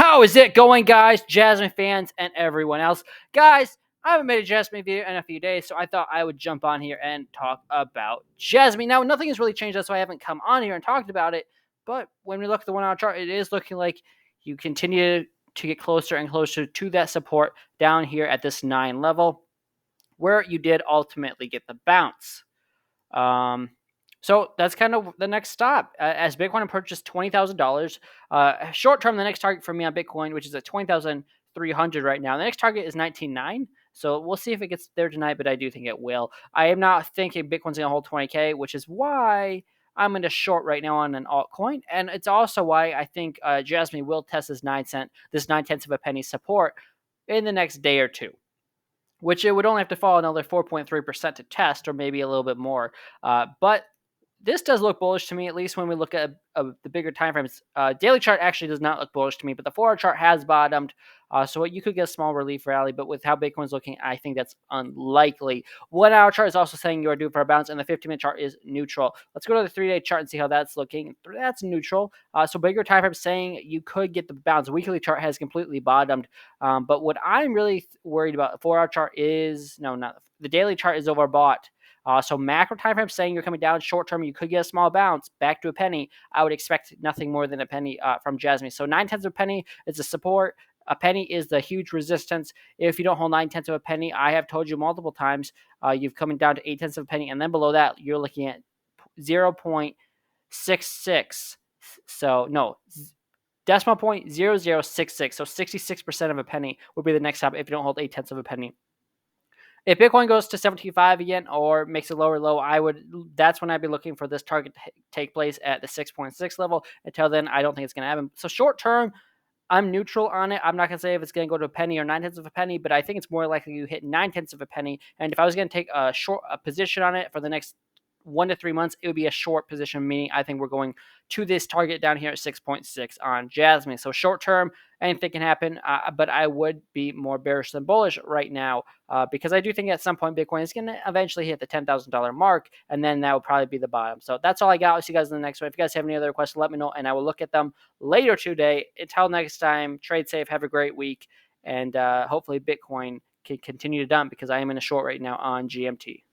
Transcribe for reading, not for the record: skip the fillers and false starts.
How is it going, guys, Jasmy fans, and everyone else? Guys, I haven't made a Jasmy video in a few days, so I thought I would jump on here and talk about Jasmy. Now, nothing has really changed, that's why I haven't come on here and talked about it, but when we look at the 1 hour chart, it is looking like you continue to get closer and closer to that support down here at this 9 level, where you did ultimately get the bounce. So that's kind of the next stop. As Bitcoin purchased $20,000, short term, the next target for me on Bitcoin, which is at 20,300 right now. The next target is 19.9. So we'll see if it gets there tonight, but I do think it will. I am not thinking Bitcoin's going to hold 20K, which is why I'm in a short right now on an altcoin. And it's also why I think Jasmy will test this 9 tenths of a penny support in the next day or two, which it would only have to fall another 4.3% to test, or maybe a little bit more. But this does look bullish to me, at least when we look at the bigger time frames. Daily chart actually does not look bullish to me, but the 4 hour chart has bottomed. So you could get a small relief rally, but with how Bitcoin's looking, I think that's unlikely. 1 hour chart is also saying you are due for a bounce, and the 15-minute chart is neutral. Let's go to the 3-day chart and see how that's looking. That's neutral. So bigger time frame saying you could get the bounce. Weekly chart has completely bottomed. But what I'm really worried about, the 4 hour chart is, no, not the daily chart is overbought. So macro time frame saying you're coming down. Short term, you could get a small bounce back to a penny. I would expect nothing more than a penny from Jasmy. So 9 tenths of a penny is a support. A penny is the huge resistance. If you don't hold 9 tenths of a penny, I have told you multiple times, you've coming down to 8 tenths of a penny, and then below that, you're looking at 0.66. So no, decimal point 0066. So 66% of a penny would be the next stop if you don't hold 8 tenths of a penny. If Bitcoin goes to 75 again or makes a lower low, that's when I'd be looking for this target to take place at the 6.6 level. Until then, I don't think it's going to happen. So short term, I'm neutral on it. I'm not going to say if it's going to go to a penny or 9 tenths of a penny, but I think it's more likely you hit 9 tenths of a penny. And if I was going to take a position on it for the next 1 to 3 months, it would be a short position, meaning I think we're going to this target down here at 6.6 on Jasmy. So short term, anything can happen, but I would be more bearish than bullish right now because I do think at some point Bitcoin is going to eventually hit the $10,000 mark, and then that will probably be the bottom. So that's all I got. I'll see you guys in the next one. If you guys have any other questions, let me know, and I will look at them later today. Until next time, trade safe, have a great week, and hopefully Bitcoin can continue to dump because I am in a short right now on GMT.